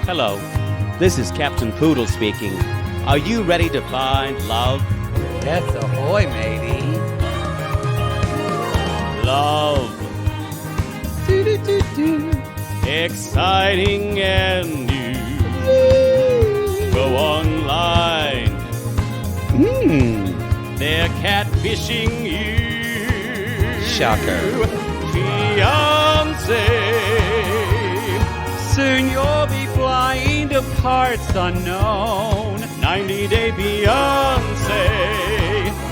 Hello, this is Captain Poodle speaking. Are you ready to find love? Yes, ahoy, matey. Love. Exciting and new. Go online. They're catfishing you. Shocker. Fiancé. Soon you'll be flying to parts unknown. 90-day Beyonce.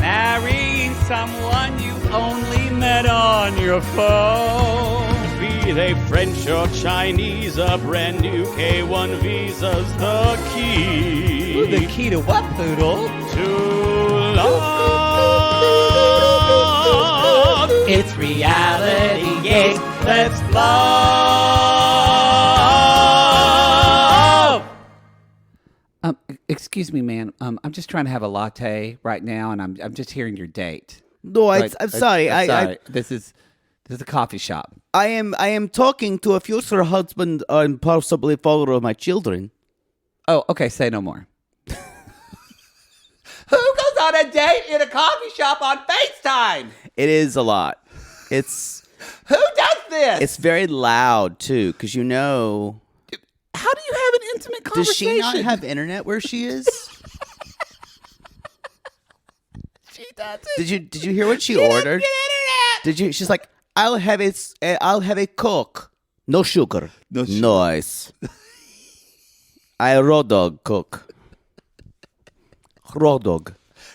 Marrying someone you only met on your phone. Be they French or Chinese, a brand new K1 visa's the key. Ooh, the key to what, Poodle? To love. It's reality, yes, let's love. Excuse me, man. I'm just trying to have a latte right now, and I'm just hearing your date. No, I'm sorry. This is a coffee shop. I am talking to a future husband and possibly father of my children. Oh, okay. Say no more. Who goes on a date in a coffee shop on FaceTime? It is a lot. It's Who does this? It's very loud too, because you know. How do you have an intimate conversation? Does she not have internet where she is? She doesn't. Did you hear what she ordered? Get internet. Did you? She's like, I'll have a Coke, no sugar, No sugar. Nice. I raw dog Coke. Raw dog.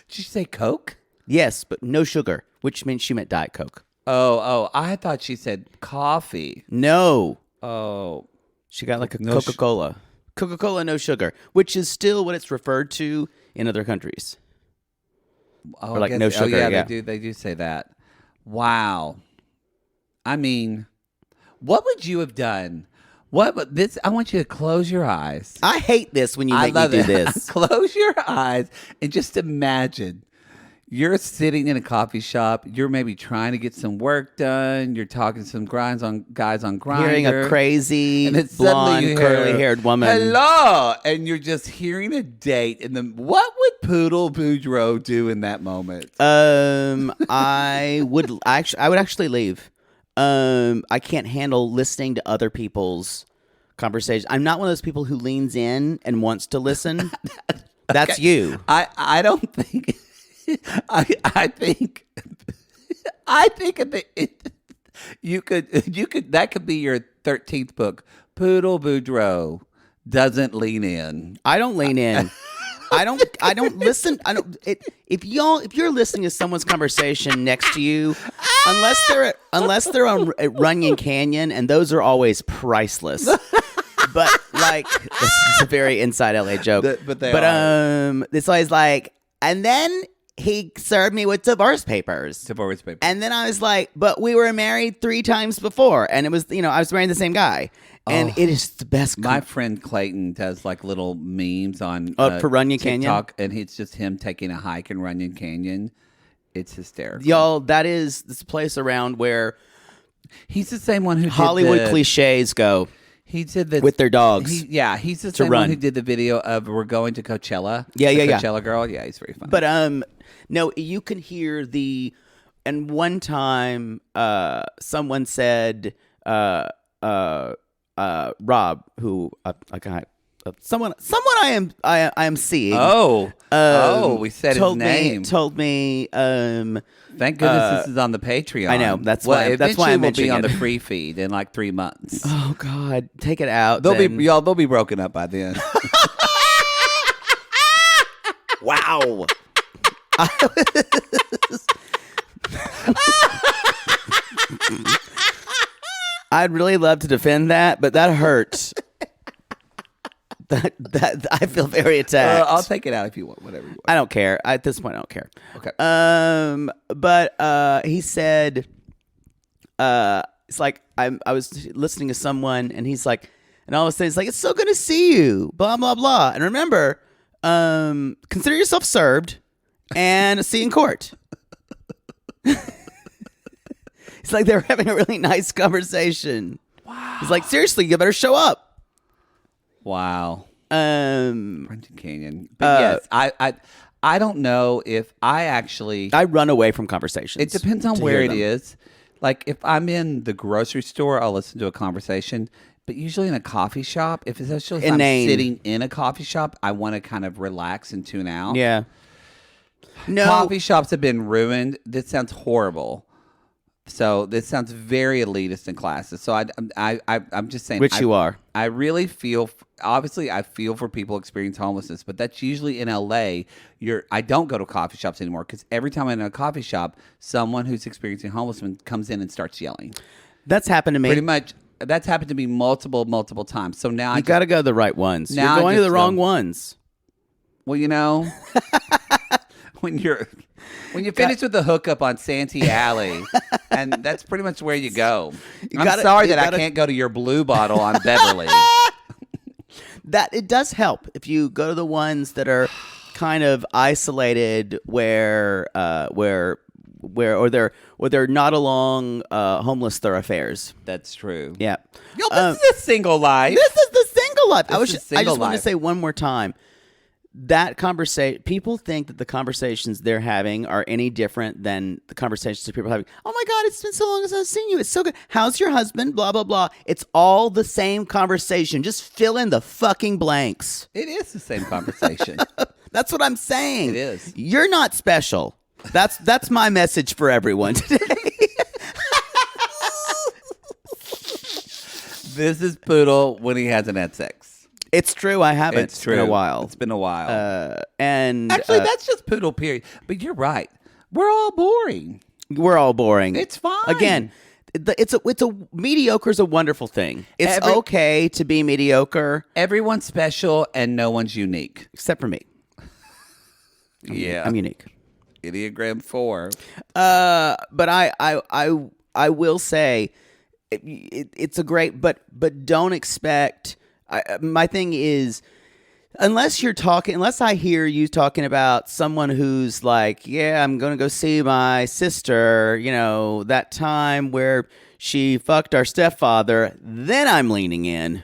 Did you say Coke? Yes, but no sugar, which means she meant Diet Coke. Oh, I thought she said coffee. No. Oh. She got like a No Coca-Cola. Coca-Cola, no sugar, which is still what it's referred to in other countries. Oh, Or like I guess, no sugar, yeah, yeah. They do say that. Wow. I mean, what would you have done? I want you to close your eyes. I hate this when you make me do this. Close your eyes and just imagine you're sitting in a coffee shop. You're maybe trying to get some work done. You're talking to some guys on Grindr. Hearing a crazy, and then suddenly blonde, you hear, curly-haired woman. Hello, and you're just hearing a date. And then, what would Poodle Boudreaux do in that moment? I would actually leave. I can't handle listening to other people's conversations. I'm not one of those people who leans in and wants to listen. That's you. I don't think. I think you could that could be your 13th book. Poodle Boudreaux doesn't lean in. I don't lean in. I don't listen. If you're listening to someone's conversation next to you, unless they're on Runyon Canyon, and those are always priceless. But like, this is a very inside LA joke. But it's always like, and then he served me with divorce papers. And then I was like, but we were married 3 times before, and it was, I was marrying the same guy. And it is the best. My friend Clayton does like little memes on for Runyon TikTok, Canyon, and it's just him taking a hike in Runyon Canyon. It's hysterical, y'all. That is this place around where he's the same one who Hollywood did cliches go. He did this with their dogs. He's the same one who did the video of "We're going to Coachella." Yeah. Coachella girl. Yeah, he's very funny. But no, you can hear the. And one time, someone said, Rob, who someone I am seeing. We said his name. Told me. Thank goodness this is on the Patreon. I know that's why. That's why I'm mentioning it. Will be on it. the free feed in like 3 months. Oh God, take it out. They'll be broken up by then. Wow. I'd really love to defend that, but that hurts. That I feel very attacked. I'll take it out if you want, whatever you want. I don't care. At this point, I don't care. Okay. But he said, it's like I was listening to someone, and he's like, and all of a sudden, it's like, it's so good to see you, blah blah blah. And remember, consider yourself served, and see you in court. It's like they're having a really nice conversation. Wow. He's like, seriously, you better show up. Wow. French Canyon. But yes, I don't know if I actually. I run away from conversations. It depends on where it is. Like if I'm in the grocery store, I'll listen to a conversation. But usually in a coffee shop, especially if I'm sitting in a coffee shop, I want to kind of relax and tune out. Yeah. No. Coffee shops have been ruined. This sounds horrible. So this sounds very elitist in classes. So I'm just saying. Which you are. I really feel. Obviously, I feel for people experiencing homelessness, but that's usually in LA. I don't go to coffee shops anymore because every time I'm in a coffee shop, someone who's experiencing homelessness comes in and starts yelling. That's happened to me. Pretty much. That's happened to me multiple times. So now you got to go to the right ones. Now You're going to the wrong ones. Well, when you finish with the hookup on Santee Alley, and that's pretty much where you go. I'm sorry that I can't go to your Blue Bottle on Beverly. That it does help if you go to the ones that are kind of isolated, where they're not along homeless thoroughfares. That's true. Yeah. Yo, this is a single life. This is the single life. I just want to say one more time. That conversation, people think that the conversations they're having are any different than the conversations that people are having. Oh my God, it's been so long since I've seen you. It's so good. How's your husband? Blah, blah, blah. It's all the same conversation. Just fill in the fucking blanks. It is the same conversation. That's what I'm saying. It is. You're not special. That's my message for everyone today. This is Poodle when he hasn't had sex. It's true. I haven't. It's true. It's been a while. It's been a while. And actually, that's just Poodle, period. But you're right. We're all boring. We're all boring. It's fine. Again, it's a mediocre's a wonderful thing. It's okay to be mediocre. Everyone's special and no one's unique. Except for me. Yeah. I'm unique. Enneagram 4. But I will say it's a great, but don't expect. My thing is, unless I hear you talking about someone who's like, yeah, I'm going to go see my sister, that time where she fucked our stepfather, then I'm leaning in.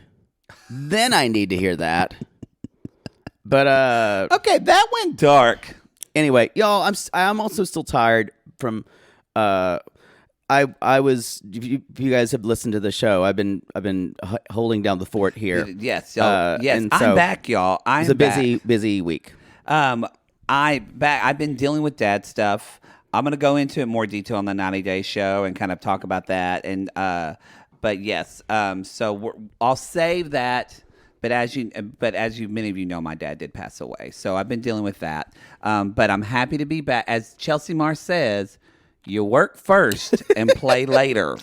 Then I need to hear that. But okay, that went dark. Anyway, y'all, I'm also still tired from I was. If you guys have listened to the show, I've been holding down the fort here. Yes, y'all. Yes, I'm back, y'all. It's a busy week. I've been dealing with dad stuff. I'm going to go into it more detail on the 90-day show and kind of talk about that. And but yes, so I'll save that. But as you many of you know, my dad did pass away, so I've been dealing with that. But I'm happy to be back. As Chelsea Marr says, you work first and play later.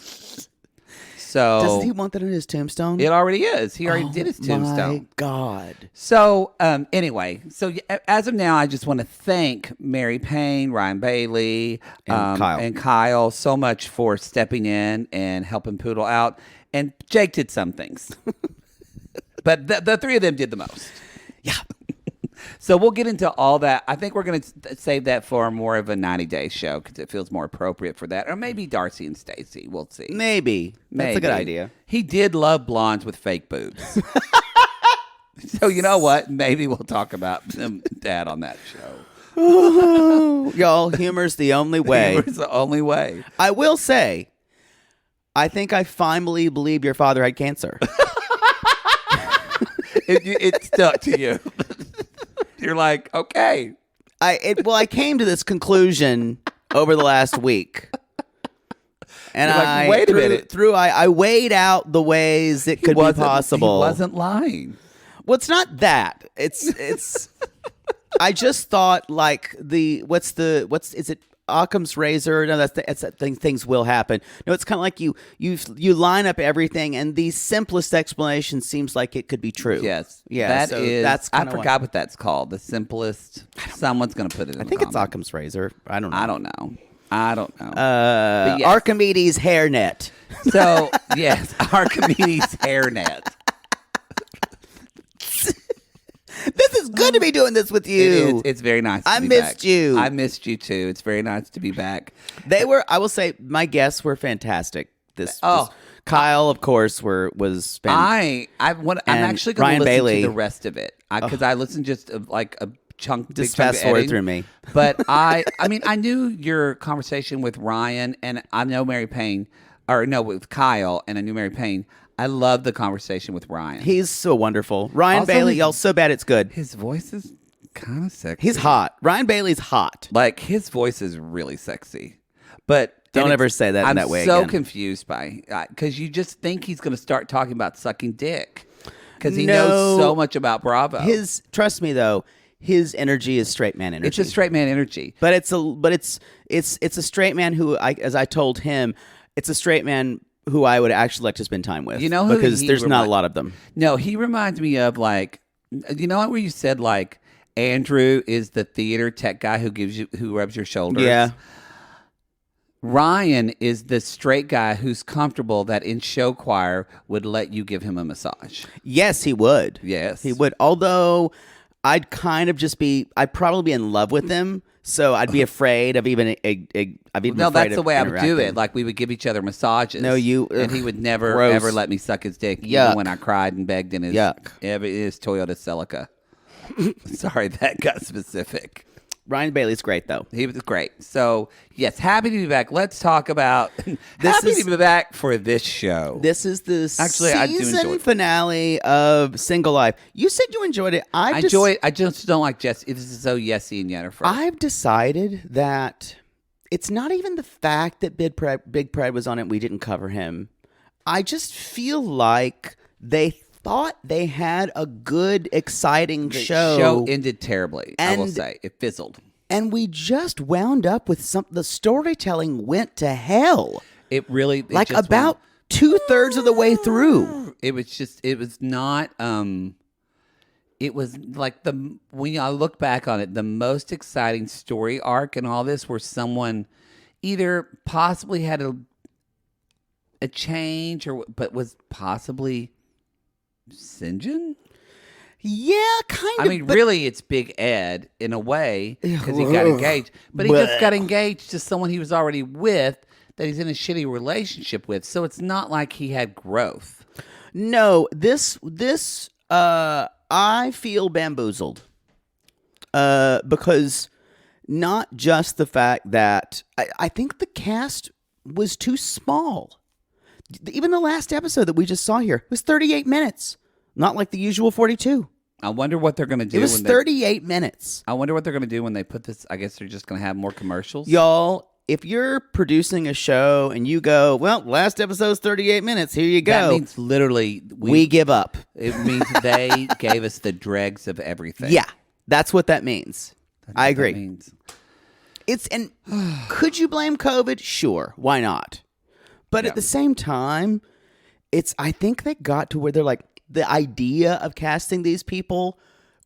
So does he want that on his tombstone? It already is. He already did his tombstone. My God. So anyway, as of now, I just want to thank Mary Payne, Ryan Bailey, and Kyle so much for stepping in and helping Poodle out. And Jake did some things. But the three of them did the most. Yeah. So we'll get into all that. I think we're going to save that for more of a 90-day show because it feels more appropriate for that. Or maybe Darcy and Stacy. We'll see. Maybe. That's a good idea. He did love blondes with fake boobs. So you know what? Maybe we'll talk about Dad on that show. Y'all, humor's the only way. Humor's the only way. I will say, I think I finally believe your father had cancer. It stuck to you. You're like, okay. I came to this conclusion over the last week. And like, wait a minute. I weighed out the ways it could be possible. He wasn't lying. Well, it's not that. It's I just thought like is it Occam's razor? No, that's that thing. Things will happen. No, it's kind of like you line up everything, and the simplest explanation seems like it could be true. Yes, yeah. That's I forgot what that's called. The simplest. Someone's gonna put it. I think it's Occam's razor. I don't know. Yes. Archimedes hairnet. So yes, Archimedes hairnet. This is good to be doing this with you. It's very nice. I missed you. I missed you too. It's very nice to be back. I will say, my guests were fantastic. Kyle, of course, was I'm actually going Ryan to listen Bailey. to the rest of it because I listened just like a chunk. Just big chunk fast of forward editing. through me. But I mean, I knew your conversation with Ryan, and I know Mary Payne, or no, with Kyle, and I knew Mary Payne. I love the conversation with Ryan. He's so wonderful. Ryan Also, Bailey, y'all so bad it's good. His voice is kind of sexy. He's hot. Ryan Bailey's hot. Like his voice is really sexy, but Don't and ever it's- say that in I'm that way so again. confused by because you just think he's going to start talking about sucking dick because he No. knows so much about Bravo. Trust me though, his energy is straight man energy. It's a straight man energy. But it's a straight man who, as I told him, it's a straight man who I would actually like to spend time with. You know who because he there's not a lot of them. No, he reminds me of like, you know where you said like Andrew is the theater tech guy who rubs your shoulders. Yeah. Ryan is the straight guy who's comfortable that in show choir would let you give him a massage. Yes, he would. Yes. He would. Although I'd kind of I'd probably be in love with him. So I'd be afraid of even. No, that's the way I would do it. Like we would give each other massages. No, and he would never gross. ever let me suck his dick. Yuck. Even when I cried and begged in his Yuck. his Toyota Celica. Sorry, that got specific. Ryan Bailey's great though. He was great. So yes, happy to be back. Let's talk about happy to be back for this show. This is the Actually, I do enjoy season it. finale of Single Life. You said you enjoyed it. I enjoy it. I just don't like Jesse. This is so Yesy and Jennifer. I've decided that it's not even the fact that Big Pred was on it and we didn't cover him. I just feel like they thought they had a good, exciting the show. show ended terribly. I will And- say it fizzled. And we just wound up with the storytelling went to hell. It really Like just about 2/3 of the way through. It was not it was like when I look back on it, the most exciting story arc in all this where someone either possibly had a change but was possibly Sinjin. Yeah, kind of. I mean, really, it's Big Ed in a way because he got engaged, but he just got engaged to someone he was already with that he's in a shitty relationship with. So it's not like he had growth. No, this I feel bamboozled. Because not just the fact that I think the cast was too small. Even the last episode that we just saw here was 38 minutes, not like the usual 42. I wonder what they're going to do. It was 38 minutes. I wonder what they're going to do when they put this. I guess they're just going to have more commercials. Y'all, if you're producing a show and you go, well, last episode's 38 minutes, here you go. That means literally we give up. It means they gave us the dregs of everything. Yeah, that's what that means. That's I what agree. That means. And could you blame COVID? Sure, why not? But at the same time, I think they got to where they're like, the idea of casting these people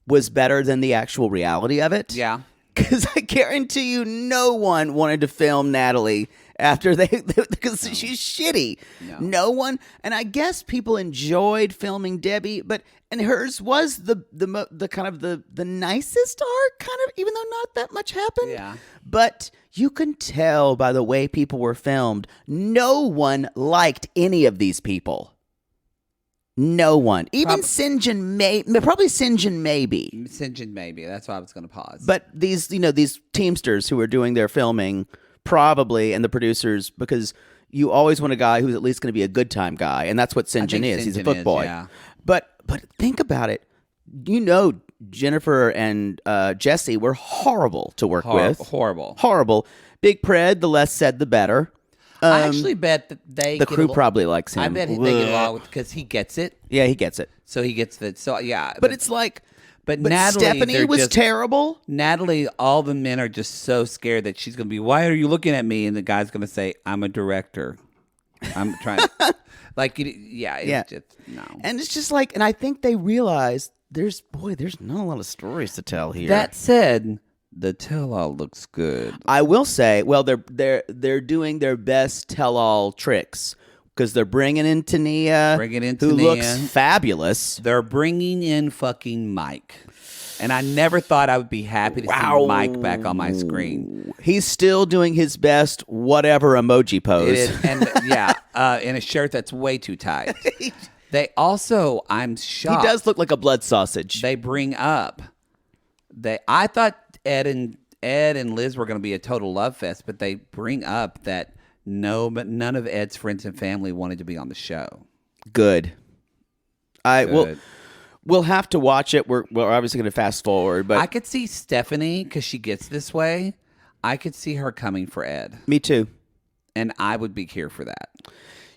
was better than the actual reality of it. Yeah. Because I guarantee you no one wanted to film Natalie after because she's shitty. No one. And I guess people enjoyed filming Debbie, and hers was the kind of the nicest arc, kind of, even though not that much happened. Yeah. But you can tell by the way people were filmed, no one liked any of these people. No one. Even Sinjin probably Sinjin maybe. Sinjin maybe. That's why I was going to pause. But these teamsters who are doing their filming probably, and the producers, because you always want a guy who's at least going to be a good time guy, and that's what Sinjin is. He's a footboy. Yeah. But think about it. Jennifer and Jesse were horrible to work with. Horrible. Big Pred, the less said, the better. I actually bet that the crew probably likes him. I bet they get along with because he gets it. Yeah, he gets it. So he gets it. So yeah. But it's like, but Natalie, Stephanie was terrible. Natalie, all the men are just so scared that she's going to be, why are you looking at me? And the guy's going to say, I'm a director. I'm trying to, it's just, no. And it's just like, and I think they realize there's not a lot of stories to tell here. That said, the tell-all looks good. I will say, well, they're doing their best tell-all tricks because they're bringing in Tania, who looks fabulous. They're bringing in fucking Mike. And I never thought I would be happy to see Mike back on my screen. He's still doing his best whatever emoji pose. It is, and in a shirt that's way too tight. They also, I'm shocked. He does look like a blood sausage. They bring up I thought Ed and Liz were going to be a total love fest, but they bring up that none of Ed's friends and family wanted to be on the show. Good. We'll have to watch it. We're obviously going to fast forward, but I could see Stephanie, because she gets this way. I could see her coming for Ed. Me too. And I would be here for that.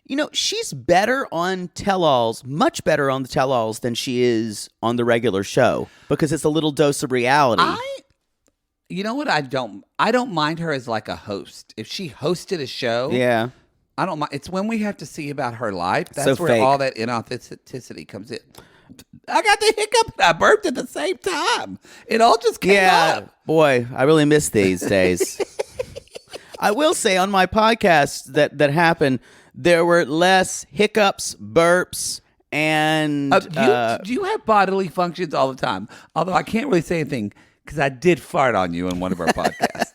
You know, she's better on tell-alls, much better on the tell-alls than she is on the regular show, because it's a little dose of reality. You know what? I don't mind her as like a host. If she hosted a show, yeah, I don't mind. It's when we have to see about her life. That's so where fake. all that inauthenticity comes in. I got the hiccup and I burped at the same time. It all just came up. Boy, I really miss these days. I will say on my podcast that happened, there were less hiccups, burps, and do you have bodily functions all the time? Although I can't really say anything because I did fart on you in one of our podcasts.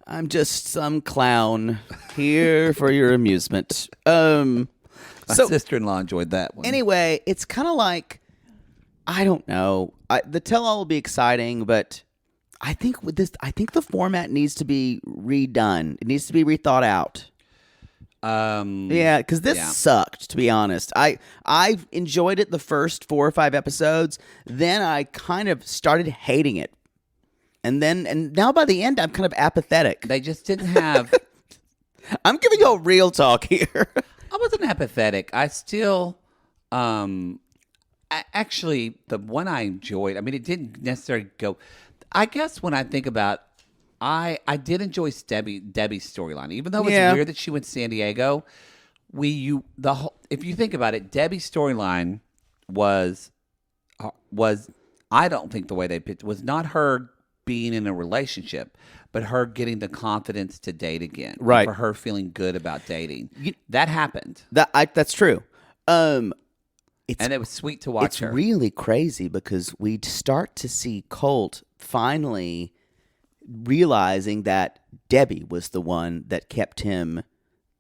I'm just some clown here for your amusement. My sister-in-law enjoyed that one. Anyway, it's kind of like, I don't know. The tell-all will be exciting, but I think the format needs to be redone. It needs to be rethought out. Yeah, because this sucked, to be honest. I enjoyed it the first 4 or 5 episodes. Then I kind of started hating it. And now by the end, I'm kind of apathetic. They just didn't have... I'm giving you a real talk here. I wasn't apathetic. I still... actually, the one I enjoyed, I mean, it didn't necessarily go... I guess when I think about... I did enjoy Debbie's storyline, even though it's weird that she went to San Diego. If you think about it, Debbie's storyline was I don't think the way they pitched was not her being in a relationship, but her getting the confidence to date again, right? For her feeling good about dating, that happened. That's true. And it was sweet to watch her. It's really crazy because we start to see Colt finally realizing that Debbie was the one that kept him.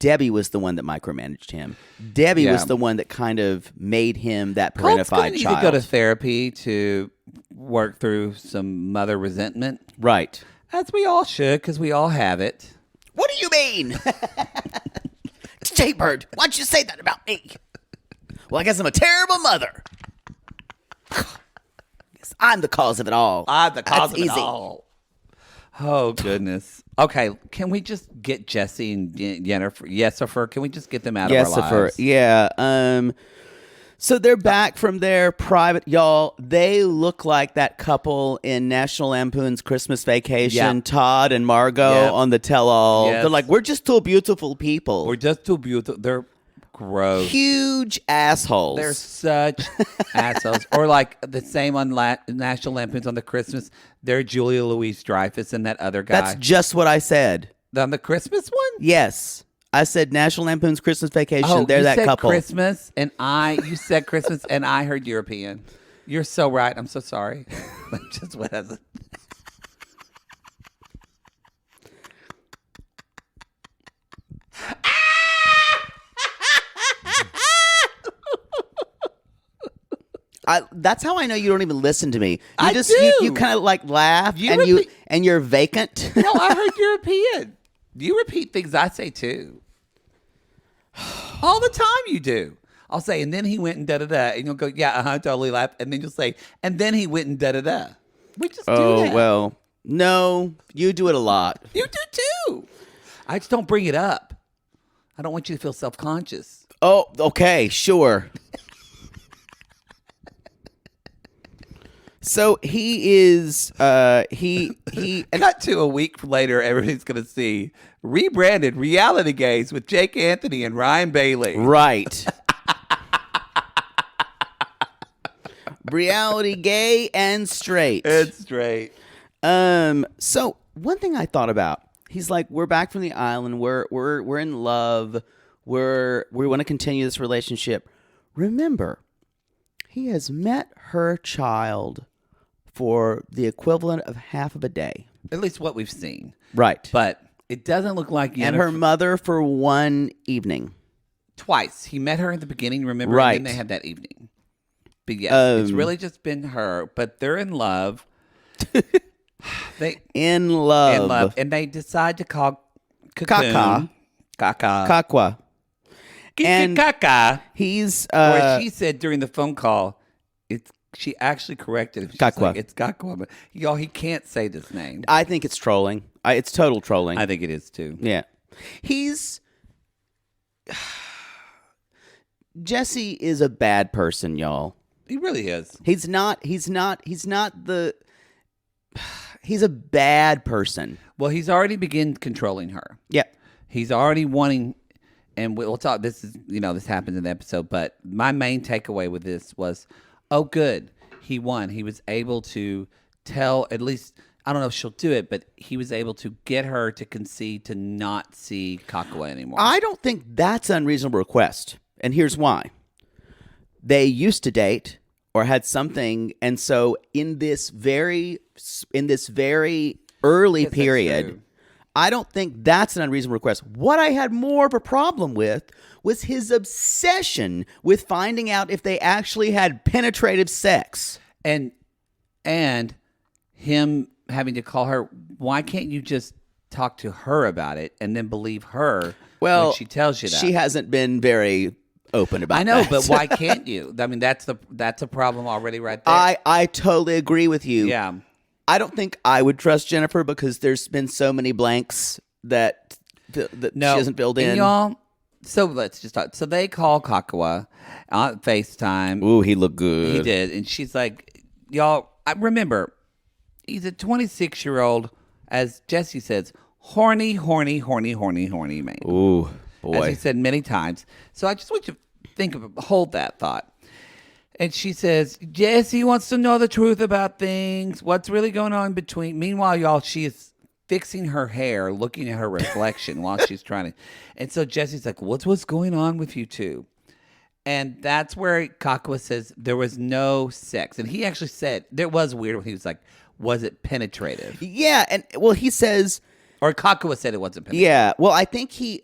Debbie was the one that micromanaged him. Debbie was the one that kind of made him that parentified Colt's child. Need to go to therapy to work through some mother resentment. Right. As we all should, because we all have it. What do you mean? Jaybird, why'd you say that about me? Well, I guess I'm a terrible mother. Guess I'm the cause of it all. I'm the cause of it easy. all. Oh, goodness. Okay, can we just get Jesse and Jennifer? Can we just get them out of our lives? Yeah. So they're back from their private, y'all. They look like that couple in National Lampoon's Christmas Vacation, Yep. Todd and Margot on the tell-all. Yes. They're like, we're just two beautiful people. We're just too beautiful. They're gross. Huge assholes. They're such assholes. Or like the same on National Lampoon's on the Christmas. They're Julia Louis-Dreyfus and that other guy. That's just what I said. On the Christmas one? Yes. I said National Lampoon's Christmas Vacation. Oh, They're that couple. Christmas and you said Christmas and I heard European. You're so right. I'm so sorry. Just what has it? That's how I know you don't even listen to me. I do. You kind of like laugh and you're vacant. No, I heard European. You repeat things I say too. All the time you do. I'll say, and then he went and da-da-da. And you'll go, yeah, totally laugh. And then you'll say, and then he went and da-da-da. We just do that. Oh, well, no, you do it a lot. You do too. I just don't bring it up. I don't want you to feel self-conscious. Oh, okay, sure. So he is, he. Cut to a week later, everybody's going to see rebranded Reality Gaze with Jake Anthony and Ryan Bailey. Right. Reality gay and straight. It's straight. So one thing I thought about, he's like, we're back from the island. We're in love. We want to continue this relationship. Remember, he has met her child for the equivalent of half of a day. At least what we've seen. Right. But it doesn't look like And her mother for one evening. Twice. He met her in the beginning, remember? Right. And then they had that evening. But yes, it's really just been her. But they're in love. In love. And they decide to call Kaka. Kakwa. And Kaka. He's Or she said during the phone call, she actually corrected him. She's Kakwa. like, it's Kakwa. But y'all, he can't say this name. I think it's trolling. It's total trolling. I think it is too. Yeah. Jesse is a bad person, y'all. He really is. He's a bad person. Well, he's already begun controlling her. Yeah. He's already wanting, and we'll talk, this happens in the episode, but my main takeaway with this was, oh, good. He won. He was able to tell, at least, I don't know if she'll do it, but he was able to get her to concede to not see Kakwa anymore. I don't think that's an unreasonable request. And here's why. They used to date or had something, and so in this very early Yes, that's period, true. I don't think that's an unreasonable request. What I had more of a problem with was his obsession with finding out if they actually had penetrative sex. And him having to call her, why can't you just talk to her about it and then believe her when she tells you that? She hasn't been very open about I know, that. but why can't you? I mean, that's a problem already right there. I totally agree with you. Yeah. I don't think I would trust Jennifer because there's been so many blanks that she hasn't filled in. And y'all, so let's just talk. So they call Kakwa on FaceTime. Ooh, he looked good. He did. And she's like, y'all, I remember, he's a 26-year-old, as Jesse says, horny man. Ooh, boy. As he said many times. So I just want you to hold that thought. And she says, Jesse wants to know the truth about things. What's really going on between. Meanwhile, y'all, she is fixing her hair, looking at her reflection while she's trying to. And so Jesse's like, what's going on with you two? And that's where Kakwa says there was no sex. And he actually said, there was weird when he was like, was it penetrative? Yeah, and he says, or Kakwa said it wasn't penetrative. Yeah, well, I think he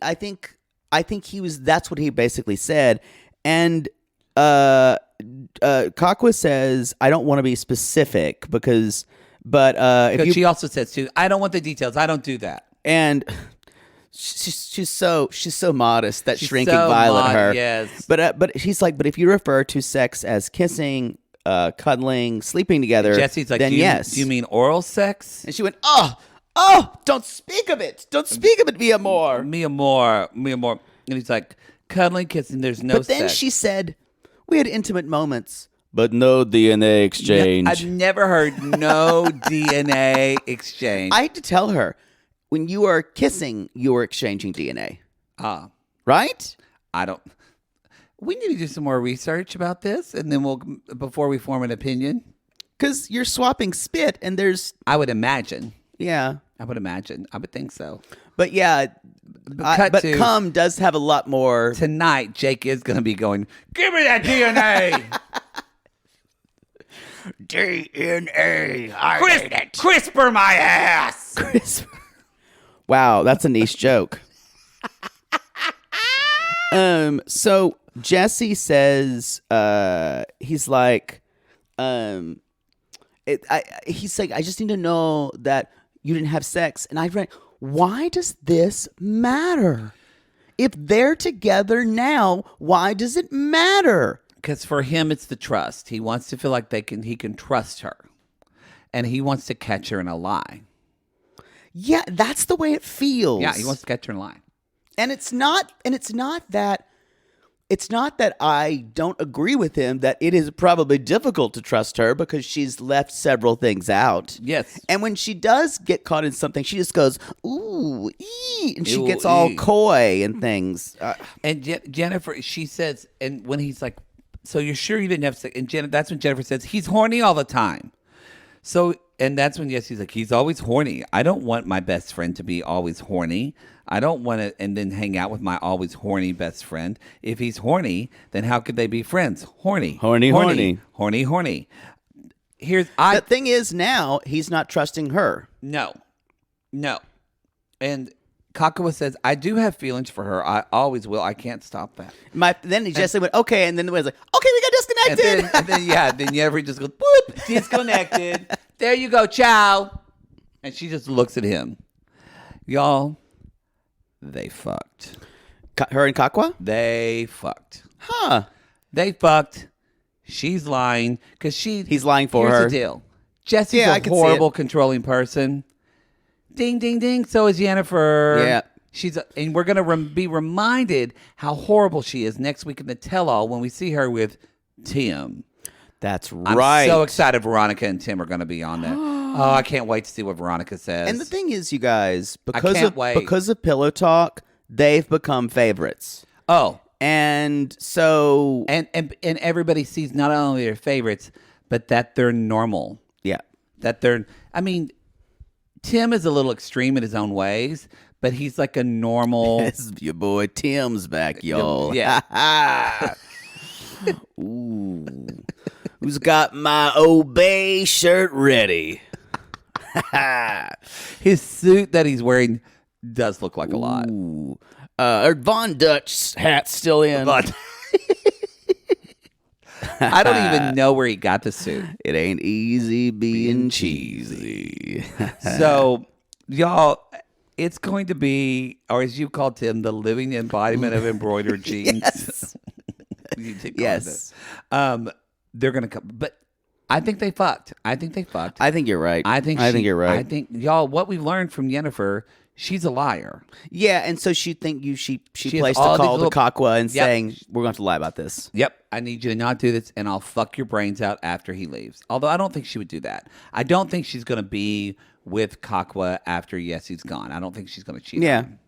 was. That's what he basically said, and Kakwa says, I don't want to be specific because she also says too, I don't want the details. I don't do that. And she's so modest, that shrinking violet her. Yes. But he's like, but if you refer to sex as kissing, cuddling, sleeping together, Jesse's like, then yes. Do you mean oral sex? And she went, oh, don't speak of it. Don't speak of it, mi amor. Mi amor. And he's like, cuddling, kissing, there's no sex. But then she said, we had intimate moments, but no DNA exchange. I've never heard no DNA exchange. I had to tell her, when you are kissing, you are exchanging DNA. Right? We need to do some more research about this, and then before we form an opinion. Because you're swapping spit, and there's... I would imagine. Yeah. I would imagine. I would think so. But yeah, but cum does have a lot more... Tonight, Jake is going to be going, give me that DNA! DNA. I hate it. CRISPR my ass! CRISPR. Wow, that's a niche joke. So Jesse says, he's like, he's like, I just need to know that you didn't have sex. And I read, why does this matter? If they're together now, why does it matter? Because for him, it's the trust. He wants to feel like he can trust her. And he wants to catch her in a lie. Yeah, that's the way it feels. Yeah, he wants to catch her in a lie. And it's not that I don't agree with him that it is probably difficult to trust her because she's left several things out. Yes. And when she does get caught in something, she just goes, ooh, ee, and she gets all coy and things. And Jennifer, she says, and when he's like, so you're sure you didn't have sex? And that's when Jennifer says, he's horny all the time. So, and that's when he's like, he's always horny. I don't want my best friend to be always horny. I don't want to, and then hang out with my always horny best friend. If he's horny, then how could they be friends? Horny. Horny. Horny. The thing is now he's not trusting her. No. And Kakua says, I do have feelings for her. I always will. I can't stop that. Then Jesse went, okay. And then the was like, okay, we got disconnected. Then Jennifer just goes, boop, disconnected. There you go, ciao. And she just looks at him. Y'all, they fucked. Her and Kakua? They fucked. Huh. They fucked. She's lying because he's lying for here's her. The deal. Jesse's a horrible, controlling person. Ding, ding, ding. So is Jennifer. Yeah. And we're going to be reminded how horrible she is next week in the tell-all when we see her with Tim. That's right. I'm so excited Veronica and Tim are going to be on that. Oh, I can't wait to see what Veronica says. And the thing is, you guys, because of Pillow Talk, they've become favorites. Oh. And so... And everybody sees not only their favorites, but that they're normal. Yeah. Tim is a little extreme in his own ways, but he's like a normal... This is your boy Tim's back, y'all. Yeah. Ooh. Who's got my Obey shirt ready? His suit that he's wearing does look like a lot. Ooh. Von Dutch's hat's still in. I don't even know where he got the suit. It ain't easy being cheesy. So, y'all, it's going to be, or as you called Tim, the living embodiment of embroidered jeans. Yes. They're going to come. But I think they fucked. I think you're right. I think you're right. I think, y'all, what we learned from Jennifer, she's a liar. Yeah, and so she placed a call to Kakua and saying, we're going to lie about this. Yep. I need you to not do this, and I'll fuck your brains out after he leaves. Although I don't think she would do that. I don't think she's going to be with Kakua after Yessy's gone. I don't think she's going to cheat on him.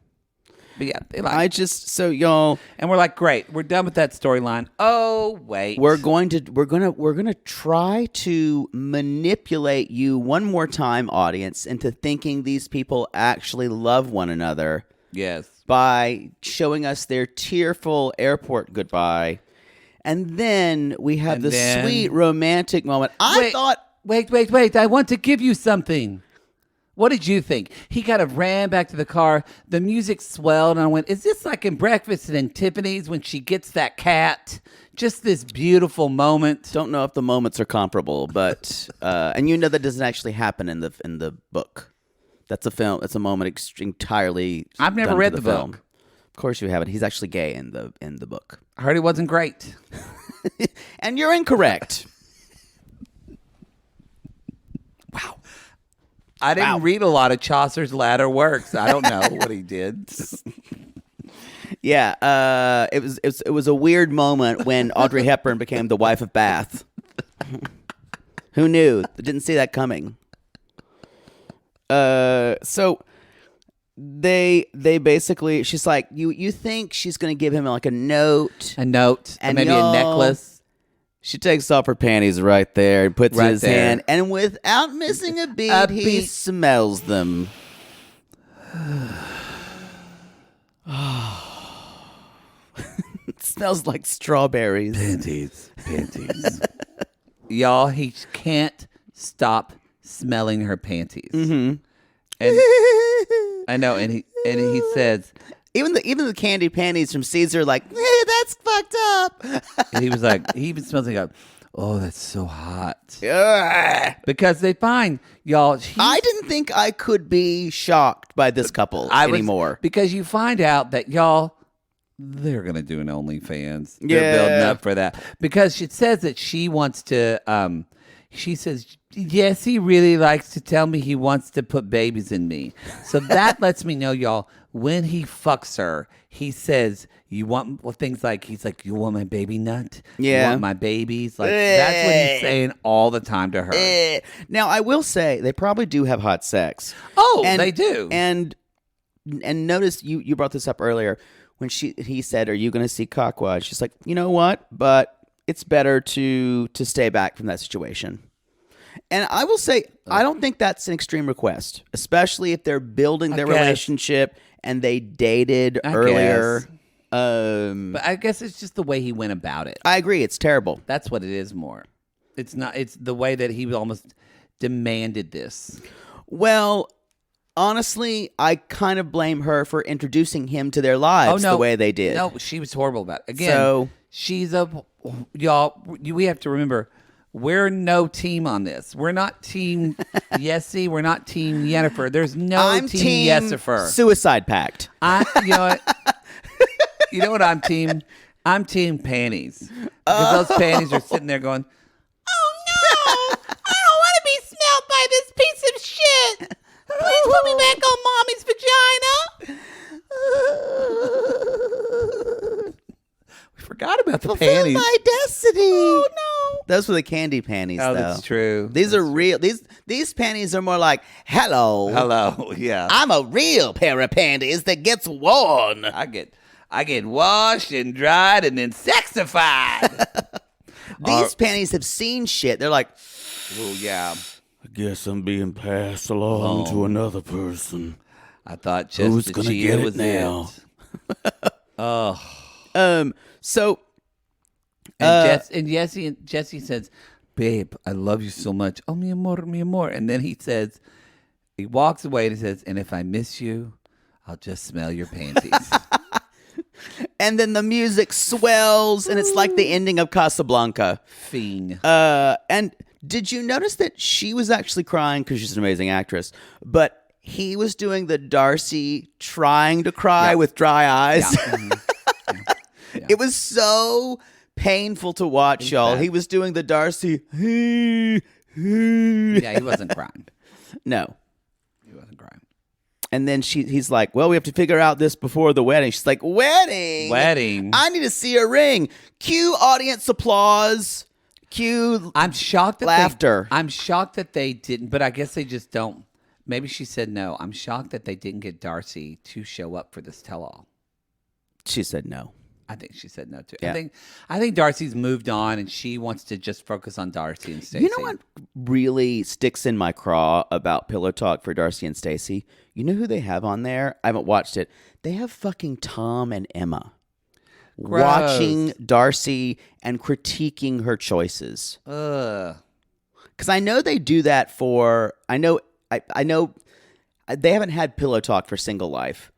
But yeah, they lied. Y'all, and we're like, great, we're done with that storyline. Oh wait, we're gonna try to manipulate you one more time, audience, into thinking these people actually love one another. Yes, by showing us their tearful airport goodbye, and then we have sweet romantic moment. Wait, I want to give you something. What did you think? He kind of ran back to the car. The music swelled, and I went, is this like in Breakfast and Tiffany's when she gets that cat? Just this beautiful moment. Don't know if the moments are comparable, but and you know that doesn't actually happen in the book. That's a film. It's a moment entirely. I've never read the film. book. Of course you haven't. He's actually gay in the book. I heard he wasn't great. And you're incorrect. Wow. I didn't read a lot of Chaucer's latter works. I don't know what he did. Yeah, it was a weird moment when Audrey Hepburn became the wife of Bath. Who knew? Didn't see that coming. So they basically, she's like, you think she's gonna give him like a note, and maybe a necklace. She takes off her panties right there and puts his hand, and without missing a beat, he smells them. It smells like strawberries. Panties. Y'all, he can't stop smelling her panties. Mm-hmm. And I know, and he says, even the candy panties from Caesar, like, hey, that's fucked up. And he was like, he even smells like, oh, that's so hot. Ugh. Because they find, y'all. I didn't think I could be shocked by this couple anymore. Because you find out that, y'all, they're going to do an OnlyFans. Yeah. They're building up for that. Because it says that she wants to, she says, yes, he really likes to tell me he wants to put babies in me. So that lets me know, y'all, when he fucks her, he says, you want things like, he's like, you want my baby nut? Yeah. You want my babies? Like, that's what he's saying all the time to her. Now, I will say, they probably do have hot sex. Oh, they do. And notice, you brought this up earlier, when he said, are you going to see Kakwa? She's like, you know what? But it's better to stay back from that situation. And I will say, I don't think that's an extreme request, especially if they're building their relationship and they dated earlier. But I guess it's just the way he went about it. I agree. It's terrible. That's what it is more. It's not. It's the way that he almost demanded this. Well, honestly, I kind of blame her for introducing him to their lives the way they did. No, she was horrible about it. Again, So- she's y'all. We have to remember. We're no team on this. We're not team Yessie. We're not team Jeniffer. There's no I'm team Yesifer. Suicide Pact. You know what? You know what I'm team? I'm team panties. Because those panties are sitting there going, oh no, I don't want to be smelled by this piece of shit. Please put me back on mommy's vagina. We forgot about the panties. my destiny. Oh no. Those were the candy panties, Oh, though. that's true. These are real. These panties are more like, hello. Hello. Yeah. I'm a real pair of panties that gets worn. I get washed and dried and then sexified. These panties have seen shit. They're like, Oh yeah. I guess I'm being passed along to another person. I thought just Who's the gonna Chia get it was now? it. Oh. so And Jesse says, "Babe, I love you so much. Oh, mi amor, mi amor." And then he walks away and he says, "And if I miss you, I'll just smell your panties." and then the music swells, and it's like the ending of Casablanca. Fiend. And did you notice that she was actually crying because she's an amazing actress, but he was doing the Darcy trying to cry with dry eyes? Yeah. Mhm. Yeah. It was so painful to watch, y'all. bad. He was doing the Darcy. Yeah, he wasn't crying. No. He wasn't crying. And then he's like, well, we have to figure out this before the wedding. She's like, wedding? Wedding. I need to see a ring. Cue audience applause. Cue I'm shocked that laughter. I'm shocked that they didn't, but I guess they just don't. Maybe she said no. I'm shocked that they didn't get Darcy to show up for this tell-all. She said no. I think she said no too. Yeah. I think Darcy's moved on and she wants to just focus on Darcy and Stacey. You know what really sticks in my craw about Pillow Talk for Darcy and Stacey? You know who they have on there? I haven't watched it. They have fucking Tom and Emma Gross. watching Darcy and critiquing her choices. Ugh. Because I know they do that for. I know they haven't had Pillow Talk for Single Life,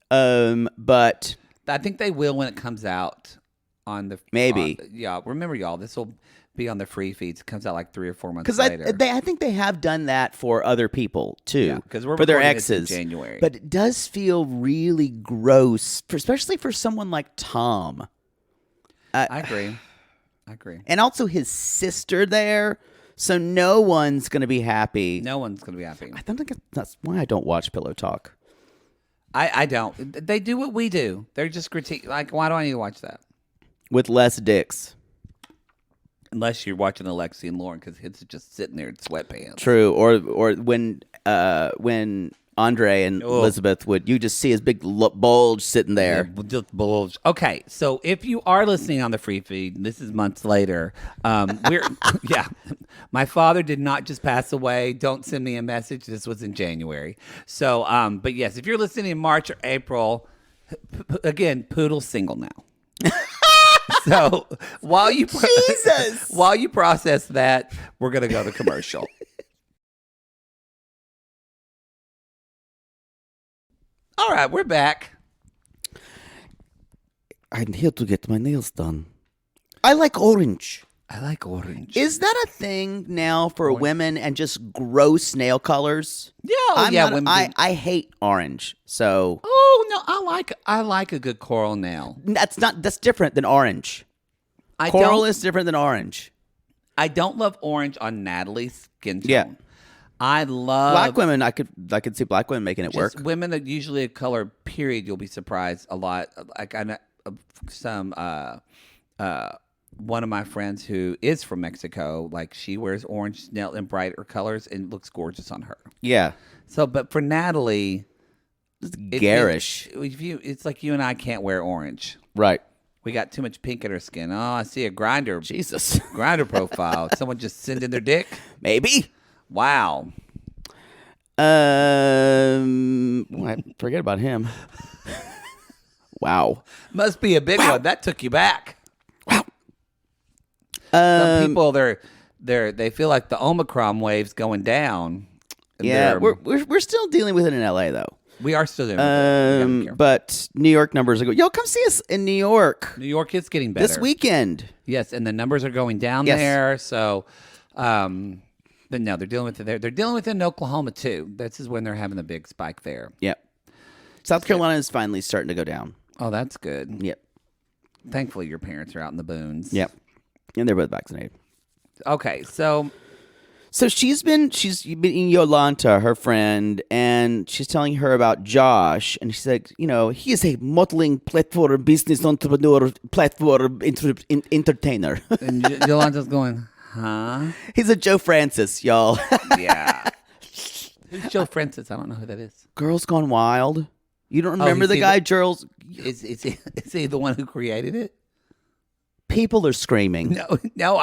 but I think they will when it comes out on the Maybe. yeah, remember y'all, this will be on the free feeds. It comes out like 3 or 4 months because later. I think they have done that for other people too. Yeah, 'cause we're for their recording this in exes. January. But it does feel really gross, especially for someone like Tom. I agree. And also his sister there, so no one's going to be happy. No one's gonna be happy. I don't think that's why I don't watch Pillow Talk. I don't. They do what we do. They're just critique. Like, why do I need to watch that? With less dicks. Unless you're watching Alexi and Lauren, because it's just sitting there in sweatpants. True. Or when Andre and Elizabeth you just see his big bulge sitting there. Yeah, just bulge. Okay, so if you are listening on the free feed, this is months later. We're yeah. My father did not just pass away. Don't send me a message. This was in January. So, but yes, if you're listening in March or April, again, Poodle's single now. So while you Jesus! while you process that, we're gonna go to commercial. All right, we're back. I'm here to get my nails done. I like orange. I like orange. Is that a thing now for women and just gross nail colors? Yeah, women I hate orange. So Oh no, I like a good coral nail. that's different than orange. Coral is different than orange. I don't love orange on Natalie's skin tone. Yeah. I love Black women, I could see black women making it work. just women that usually a color. Period. You'll be surprised a lot. Like I know some one of my friends who is from Mexico. Like she wears orange nail in brighter colors and it looks gorgeous on her. Yeah. So, but for Natalie, It's garish. it's like you and I can't wear orange. Right. We got too much pink in our skin. Oh, I see a grinder Jesus. profile. Someone just send in their dick. Maybe. Wow. I forget about him. Wow. Must be a big one. That took you back. Wow. Some people, they feel like the Omicron wave's going down. Yeah, we're still dealing with it in LA though. We are still doing it. But New York numbers are going. Yo, come see us in New York. New York is getting better This weekend. Yes, and the numbers are going down there. So, but no, they're dealing with it there. They're dealing with it in Oklahoma too. This is when they're having the big spike there. Yep. South Carolina is finally starting to go down. Oh, that's good. Yep. Thankfully, your parents are out in the boons. Yep. And they're both vaccinated. Okay, so she's been in Yolanta, her friend, and she's telling her about Josh, and she's like, he is a modeling platform, business entrepreneur, platform entertainer. And Yolanda's going, huh? He's a Joe Francis, y'all. Yeah. Who's Joe Francis? I don't know who that is. Girls Gone Wild. You don't remember the guy, Girls? Is he the one who created it? People are screaming. No,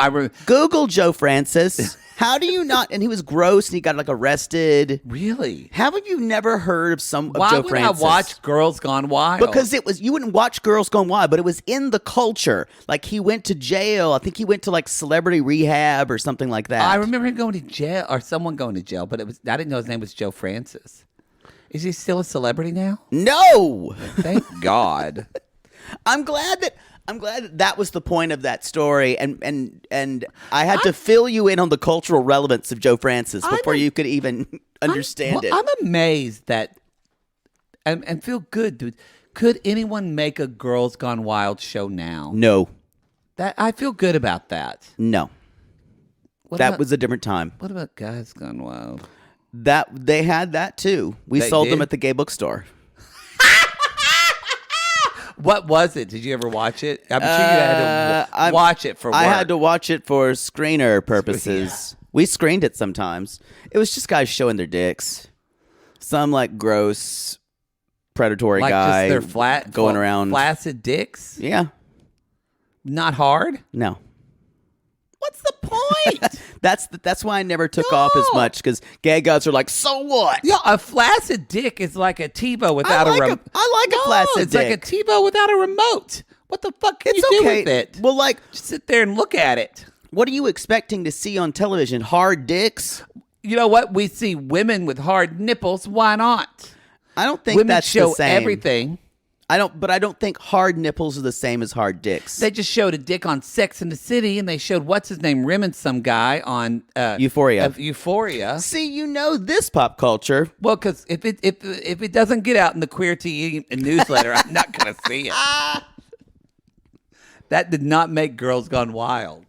Google Joe Francis. How do you not? And he was gross, and he got arrested. Really? Haven't you never heard of Joe Francis? Why would I watch Girls Gone Wild? Because you wouldn't watch Girls Gone Wild, but it was in the culture. Like he went to jail. I think he went to celebrity rehab or something like that. I remember him going to jail or someone going to jail, but I didn't know his name was Joe Francis. Is he still a celebrity now? No. Thank God. I'm glad that was the point of that story, and I had to fill you in on the cultural relevance of Joe Francis before you could even understand it. I'm amazed that, and feel good, dude. Could anyone make a Girls Gone Wild show now? No. I feel good about that. No. That was a different time. What about Guys Gone Wild? That they had that too. We sold them at the gay bookstore. What was it? Did you ever watch it? I'm sure you had to watch it for work. I had to watch it for screener purposes. Yeah. We screened it sometimes. It was just guys showing their dicks. Some gross predatory guy just their going around flaccid dicks. Yeah. Not hard? No. What's the point? That's why I never took off as much, because gay guys are like, so what? Yeah, a flaccid dick is like a TiVo without a remote. I like a flaccid it's dick. Like a TiVo without a remote. What the fuck can you do with it? Well, just sit there and look at it. What are you expecting to see on television? Hard dicks? You know what? We see women with hard nipples. Why not? I don't think women that's show the same. Everything. I don't think hard nipples are the same as hard dicks. They just showed a dick on Sex in the City, and they showed what's his name, rimming some guy on Euphoria. Euphoria. See, this pop culture. Well, because if it doesn't get out in the Queer Tea newsletter, I'm not going to see it. That did not make Girls Gone Wild.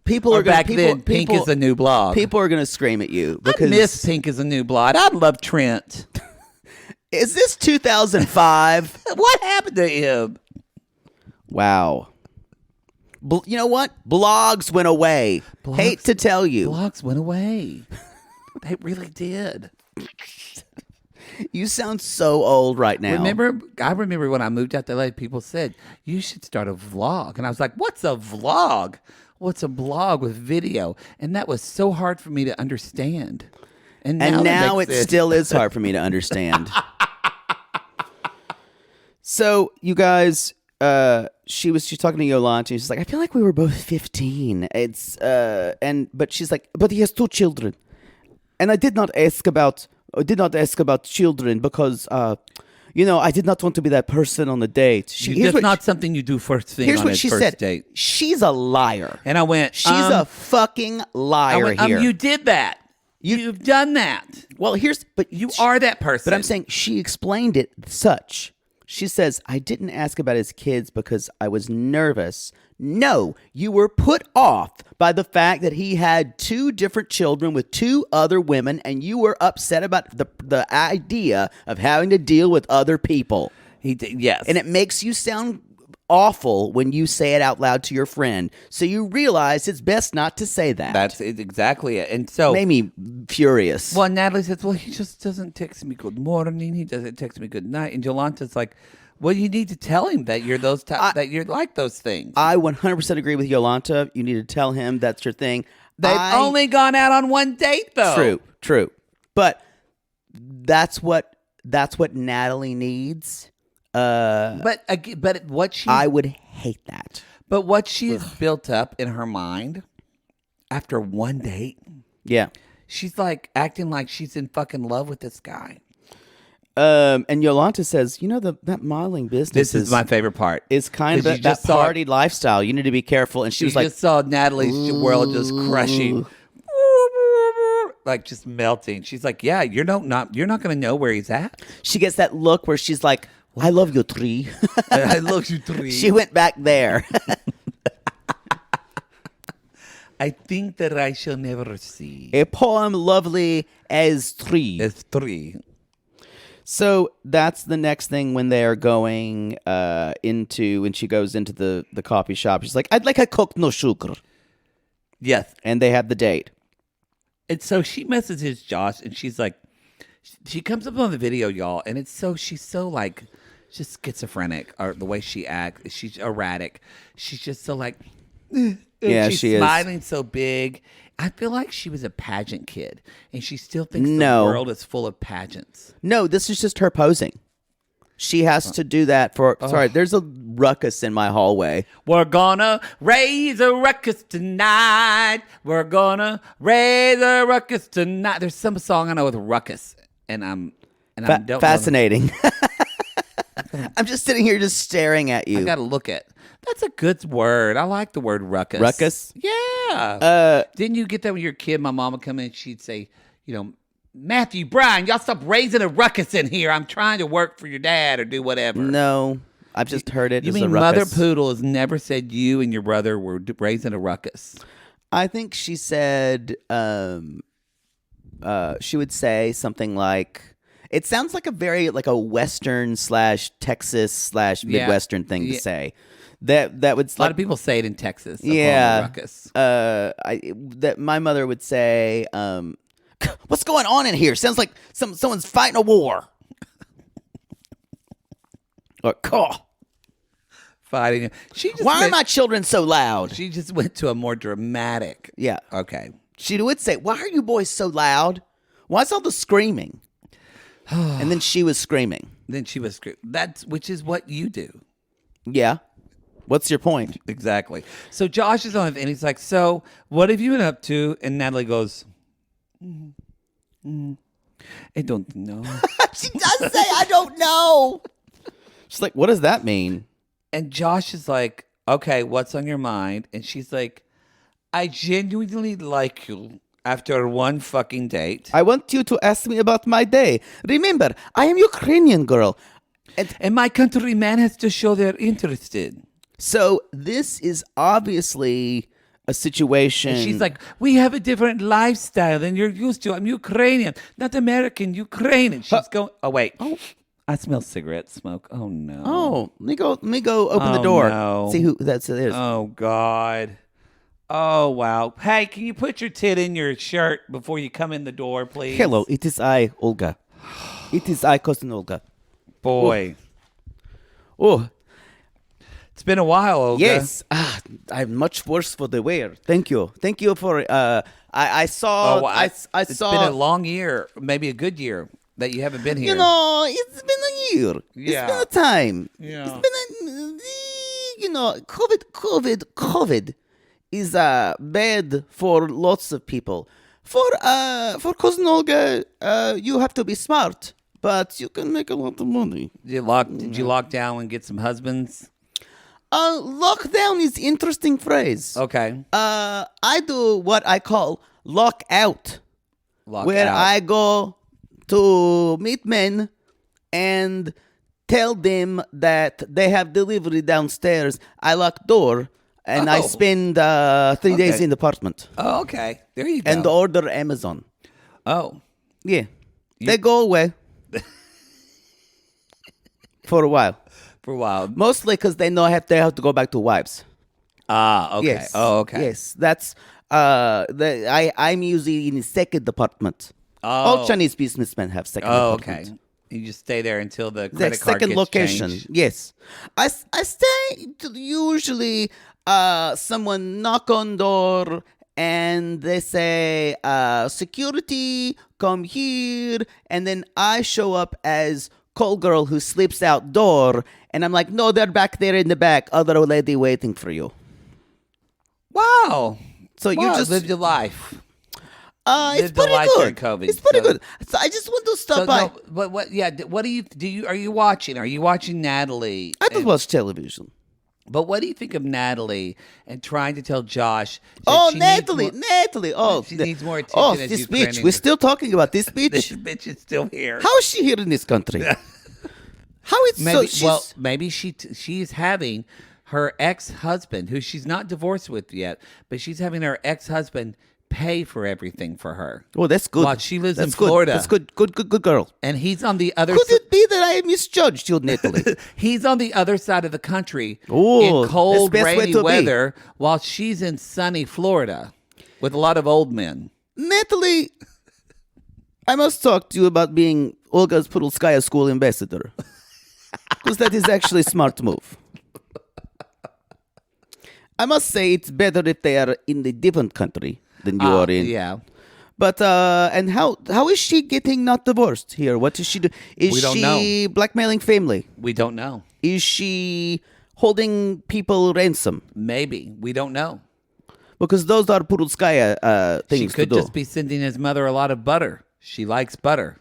People are back then. Pink is a new blog. People are going to scream at you because I miss Pink is a new blog. I love Trent. Is this 2005? What happened to him? Wow. You know what? Blogs went away. Hate to tell you. Blogs went away. They really did. You sound so old right now. I remember when I moved out to LA, people said, you should start a vlog. And I was like, what's a vlog? What's a blog with video? And that was so hard for me to understand. And now it still is hard for me to understand. So, you guys, she's talking to Yolanta. She's like, I feel like we were both 15. But she's like, but he has 2 children, and I did not ask about children because I did not want to be that person on the date. It's not something you do first thing on a first date. She's a liar, and I went, she's a fucking liar here. You did that. You've done that. Well, you are that person. But I'm saying she explained it such. She says, I didn't ask about his kids because I was nervous. No, you were put off by the fact that he had 2 different children with 2 other women, and you were upset about the idea of having to deal with other people. Yes. And it makes you sound awful when you say it out loud to your friend. So you realize it's best not to say that. That's exactly it. And so made me furious. Well, Natalie says, well, he just doesn't text me good morning. He doesn't text me good night. And Yolanta's like, well, you need to tell him that you're that you're like those things. I 100% agree with Yolanta. You need to tell him that's your thing. They've only gone out on one date, though. True. But that's what Natalie needs. But what she... I would hate that. But what she has built up in her mind after one date, Yeah. she's like acting like she's in fucking love with this guy. And Yolanta says, that modeling business This is my favorite part. is kind of 'Cause you that just saw- party lifestyle. You need to be careful. And she You was like, just saw Natalie's world just crushing, like just melting. She's like, "Yeah, you're not going to know where he's at." she gets that look where she's like, I love you, tree. I love you, three. She went back there. I think that I shall never see. A poem lovely as tree. It's three. So that's the next thing when they are going when she goes into the coffee shop. She's like, I'd like a Coke no sugar. Yes, And they have the date. and so she messages Josh, and she's like, she comes up on the video, y'all, and she's so like, just schizophrenic, or the way she acts, she's erratic. She's just so like, Yeah, she's she is. smiling so big. I feel like she was a pageant kid, and she still thinks No. the world is full of pageants. No, this is just her posing. She has to do that for. Sorry, there's a ruckus in my hallway. We're gonna raise a ruckus tonight. We're gonna raise a ruckus tonight. There's some song I know with ruckus, and I don't know. Fascinating. I'm just sitting here just staring at you. I gotta look at. That's a good word. I like the word ruckus. Ruckus? Yeah. Didn't you get that when you were a kid? My mom would come in and she'd say, Matthew, Brian, y'all stop raising a ruckus in here. I'm trying to work for your dad or do whatever. No, I've just heard it You as mean a Mother ruckus. Poodle has never said you and your brother were raising a ruckus? I think she said she would say something like, it sounds like a Western / Texas / Midwestern thing to Yeah. say. That would A lot of people say it in Texas. so call it a yeah. ruckus. That my mother would say, what's going on in here? Sounds like someone's fighting a war. Or call. Fighting. Why are my children so loud? She just went to a more dramatic. Yeah. Okay. She would say, why are you boys so loud? Why's all the screaming? And then she was screaming. Then she was which is what you do. Yeah. What's your point? Exactly. So Josh is on it, and he's like, "So, what have you been up to?" And Natalie goes, "I don't know." She does say, I don't know. She's like, what does that mean? And Josh is like, "Okay, what's on your mind?" And she's like, "I genuinely like you after one fucking date, I want you to ask me about my day. Remember, I am Ukrainian girl. and my countryman has to show they're interested." So this is obviously a situation. And she's like, "We have a different lifestyle than you're used to. I'm Ukrainian, not American, Ukrainian." She's going, "Oh, wait. Oh, I smell cigarette smoke. Oh, no. oh, let me go open the Oh, door. no. See who that is. Oh, God. Oh, wow. Hey, can you put your tit in your shirt before you come in the door, please?" Hello, it is I, Olga. It is I, cousin Olga. Boy. Oh, It's been a while, Olga. yes. I'm much worse for the wear. Thank you. Thank you for. I saw. Oh, I it's saw. been a long year, maybe a good year that you haven't been here. It's been a year. Yeah. It's been a time. Yeah. It's been COVID is bad for lots of people. For cousin Olga, you have to be smart, but you can make a lot of money. Did you lock down and get some husbands? Lockdown is interesting phrase. Okay. I do what I call lock out, Lock where out. I go to meet men and tell them that they have delivery downstairs. I lock door and I Oh. spend 3 days Okay. in the apartment Oh, okay. There you go. and order Amazon. Oh. Yeah, they go away for a while. For a while. Mostly because they know they have to go back to wives. Ah, okay. Yes. Oh, okay. Yes, that's I'm usually in the second department. All Chinese businessmen have second Oh, apartment. okay. You just stay there until the The credit card second gets location. changed. Yes, I stay usually. Someone knock on door and they say security, come here, and then I show up as call girl who sleeps outdoor, and I'm like, no, they're back there in the back, other lady waiting for you. Wow. So you Wow, just lived your life. it's lived the pretty life during good. COVID, It's pretty so- good. So I just want to stop So, by. no, but what? Yeah. What do you? Are you watching? Are you watching Natalie? I don't And- watch television. But what do you think of Natalie and trying to tell Josh? That Oh, she needs Natalie, more- Natalie. Oh, she needs more attention Oh, as this Ukrainian- bitch. We're still talking about this This bitch. bitch is still here. How is she here in this country? How is Maybe, so? well, She's, maybe she's having her ex-husband, who she's not divorced with yet, but she's having her ex-husband pay for everything for her. oh, that's good. While she lives in That's good. Florida. That's good. Good girl. And he's on the other Could side. it be that I misjudged you, Natalie? He's on the other side of the country Oh, in cold, that's best way rainy to be. weather, while she's in sunny Florida with a lot of old men. Natalie, I must talk to you about being Olga's Pudulskaya School ambassador. Because that is actually a smart move. I must say it's better if they are in a different country than you are in. Yeah. But and how is she getting not divorced here? What is she do? Is We don't she blackmailing family? We don't know. Is she holding people ransom? Maybe. We don't know. Because those are Pudulskaya She things to could do. just be sending his mother a lot of butter. She likes butter.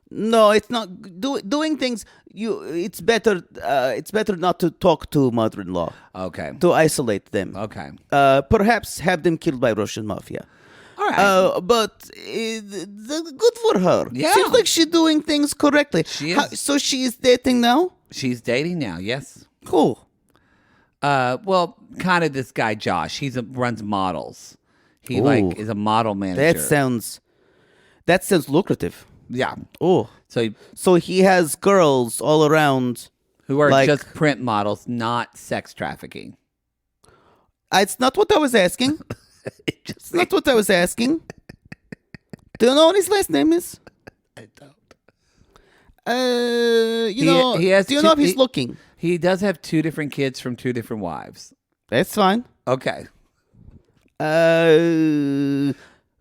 No, it's not doing things. It's better. It's better not to talk to mother-in-law. Okay. To isolate them. Okay. Perhaps have them killed by Russian mafia. All right. But good for her. Yeah. Seems like she's doing things correctly. She is. So she is dating now? She's dating now, yes. Who? Well, kind of this guy, Josh. He runs models. He Ooh. is a model manager. That sounds lucrative. Yeah. Oh. So he has girls all around. Who are like, just print models, not sex trafficking. It's not what I was asking. It's not what I was asking. Do you know what his last name is? I don't. He has do you two- know if he's looking? He does have 2 different kids from 2 different wives. That's fine. Okay.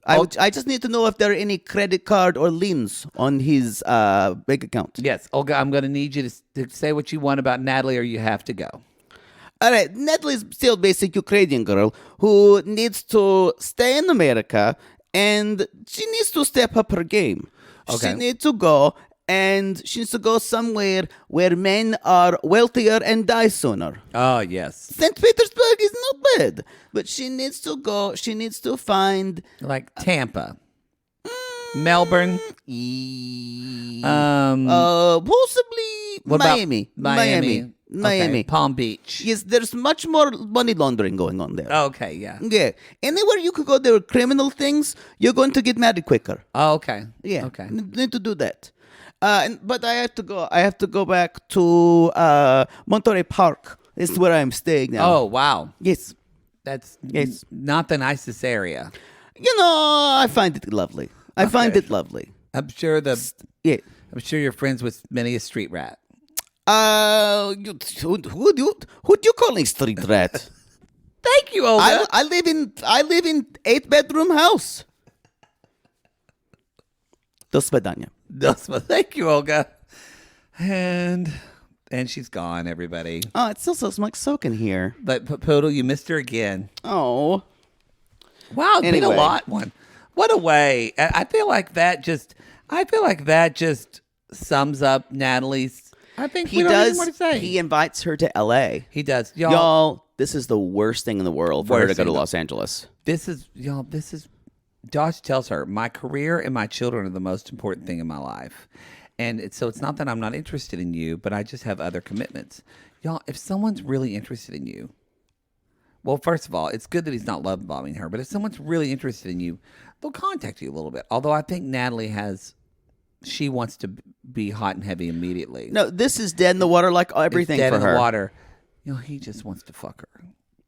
I just need to know if there are any credit card or liens on his bank account. Yes, Olga, I'm going to need you to say what you want about Natalie, or you have to go. All right, Natalie's still basic Ukrainian girl who needs to stay in America, and she needs to step up her game. Okay. She needs to go, and she needs to go somewhere where men are wealthier and die sooner. Oh, yes. St. Petersburg is not bad, but she needs to go. She needs to find Like Tampa. Melbourne. possibly What about Miami. Miami. Miami. Okay, Palm Beach. Yes, there's much more money laundering going on there. Okay, yeah. Yeah, anywhere you could go, there are criminal things. You're going to get married quicker. Oh, okay. Yeah, Okay. need to do that. But I have to go. I have to go back to Monterey Park. This is where I'm staying now. Oh, wow. Yes. That's Yes. not the nicest area. You know, I find it lovely. I find it lovely. I'm sure Yeah. I'm sure you're friends with many a street rat. Who do you call a street rat? Thank you, Olga. I live in 8-bedroom house. До свидания. Thank you, Olga. And she's gone, everybody. Oh, it still smells like soak in here. But Poodle, you missed her again. Oh. Wow, it's been a Anyway. lot. What a way. I feel like that just sums up Natalie's. I think He we don't have any does. more to say. He invites her to L.A. He does. Y'all, this is the worst thing in the world for her to Worst go to thing. Los Angeles. This is Josh tells her, my career and my children are the most important thing in my life. And so it's not that I'm not interested in you, but I just have other commitments. Y'all, if someone's really interested in you, well, first of all, it's good that he's not love bombing her, but if someone's really interested in you, they'll contact you a little bit. Although I think Natalie she wants to be hot and heavy immediately. No, this is dead in the water like It's everything dead for in her. the water. He just wants to fuck her.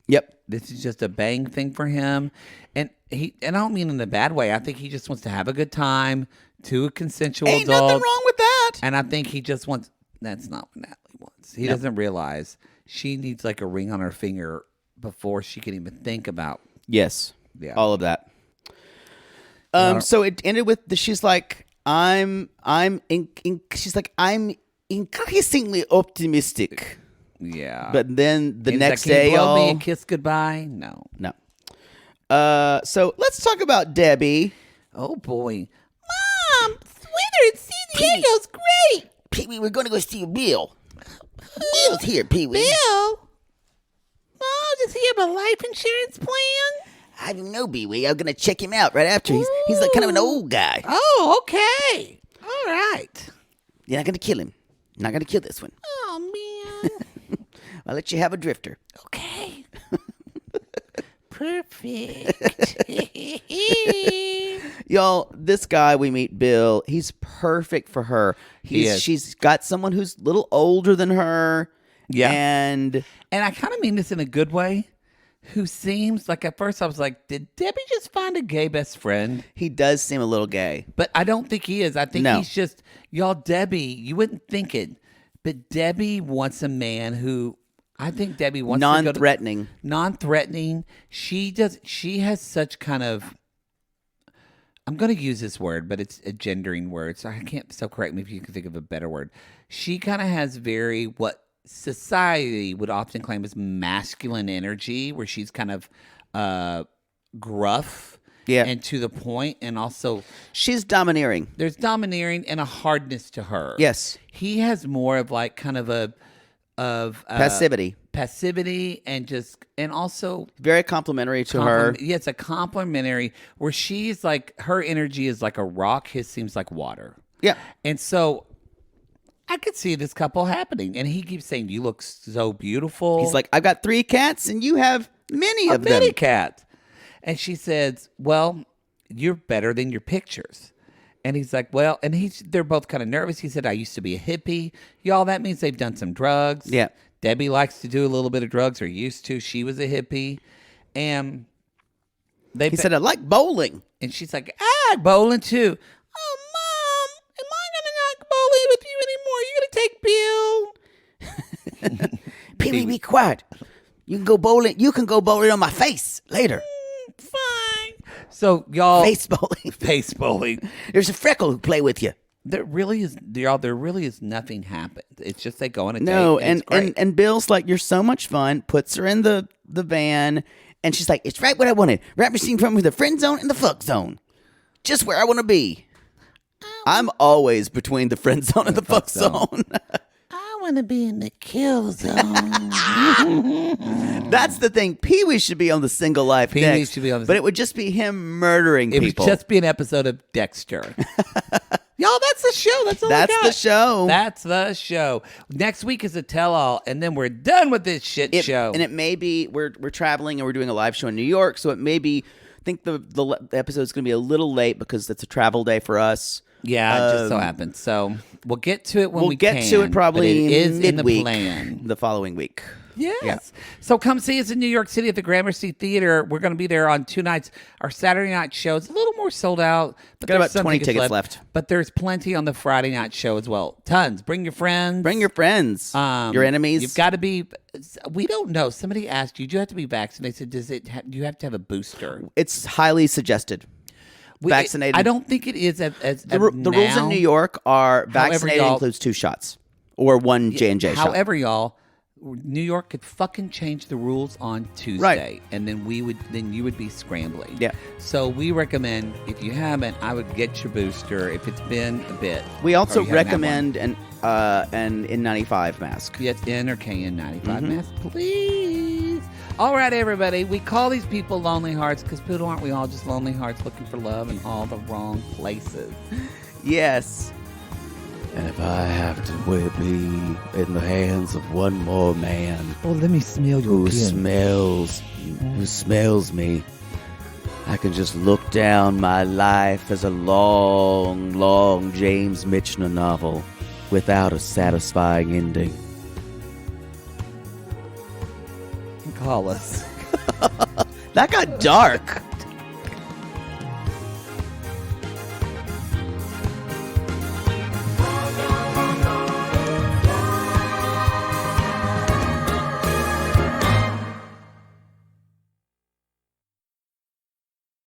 Yep. This is just a bang thing for him. And I don't mean in a bad way. I think he just wants to have a good time, 2 consensual Ain't adults. nothing wrong with that. And I think he just wants, that's not what Natalie wants. He doesn't realize she needs like a ring on her finger before she can even think about. Yes. Yeah. All of that. So it ended with she's like, I'm increasingly optimistic. Yeah. But then the He's next like, "Can you day, blow me y'all, and kiss goodbye?" No. So let's talk about Debbie. Oh boy. Mom, weather in San Diego's great. Pee-wee, we're going to go see Bill. Bill's here, Pee-wee. Bill? Oh, does he have a life insurance plan? I don't know, Pee-wee. I'm going to check him out right after. He's like kind of an old guy. Oh, okay. All right. You're not going to kill him. Not going to kill this one. Oh, man. I'll let you have a drifter. Okay. Perfect. Y'all, this guy we meet, Bill, he's perfect for her. She's got someone who's a little older than her. Yeah. And I kind of mean this in a good way. Who seems like at first I was like, did Debbie just find a gay best friend? he does seem a little gay. But I don't think he is. I think No. he's just, y'all, Debbie, you wouldn't think it, but Debbie wants a man who, I think Debbie wants Non-threatening. Non-threatening. She has such kind of, I'm going to use this word, but it's a gendering word, so I can't, so correct me if you can think of a better word. She kind of has very, what society would often claim as masculine energy, where she's kind of gruff and to the point, and also She's domineering. there's domineering and a hardness to her. Yes. He has more of like kind of Passivity. and also Very complimentary to her. Yeah, it's a complimentary where she's like, her energy is like a rock, his seems like water. Yeah. And so I could see this couple happening. And he keeps saying, you look so beautiful. He's like, I've got 3 cats and you have many of them. Many cat. And she says, well, you're better than your pictures. And he's like, well, and they're both kind of nervous. He said, I used to be a hippie. Y'all, that means they've done some drugs. Yeah. Debbie likes to do a little bit of drugs, or used to. She was a hippie. And He said, I like bowling. and she's like, I like bowling too. Oh, Mom, am I going to not bowling with you anymore? Are you going to take Bill? Pee-wee, be quiet. You can go bowling. You can go bowling on my face later. Fine. So y'all, Face bowling. face bowling. There's a freckle who play with you. There really is, y'all. There really is nothing happened. It's just they go on a No, date. And it's great. and Bill's like, you're so much fun. Puts her in the van, and she's like, it's right what I wanted. Rap machine from the friend zone and the fuck zone, just where I want to be. I'm always between the friend zone and the fuck zone. I want to be in the kill zone. That's the thing. Pee-wee should be on the single life Pee-wee next, should be on the- but it would just be him murdering it people. would just be an episode of Dexter. Y'all, that's the show. That's all I That's got. the show. That's the show. Next week is a tell-all, and then we're done with this shit show. And it may be we're traveling and we're doing a live show in New York, so it may be. I think the episode's going to be a little late because it's a travel day for us. Yeah, it just so happens. So we'll get to it when We'll we get can. to it probably but it is in the midweek, plan. the following week. Yes. Yeah. So come see us in New York City at the Gramercy Theater. We're going to be there on 2 nights. Our Saturday night show is a little more sold out. But Got there's about some 20 tickets left. But there's plenty on the Friday night show as well. Tons. Bring your friends. Bring your friends, your enemies. You've got to be. We don't know. Somebody asked you, do you have to be vaccinated? Does it? Do you have to have a booster? It's highly suggested. Vaccinated. I don't think it is as the rules in New York are vaccinated y'all- includes 2 shots or 1 J&J shot. However, y'all, New York could fucking change the rules on Tuesday, Right. and then you would be scrambling. Yeah. So we recommend, if you haven't, I would get your booster if it's been a bit. We also or you haven't had recommend an N95 mask. one. Yes, N or KN95 mask, please. All right, everybody. We call these people lonely hearts because, poodle, aren't we all just lonely hearts looking for love in all the wrong places? Yes. And if I have to be in the hands of one more man Oh, let me smell your who smells me, I can just look down my life as a long, long James Michener novel without a satisfying ending. Call us. That got dark.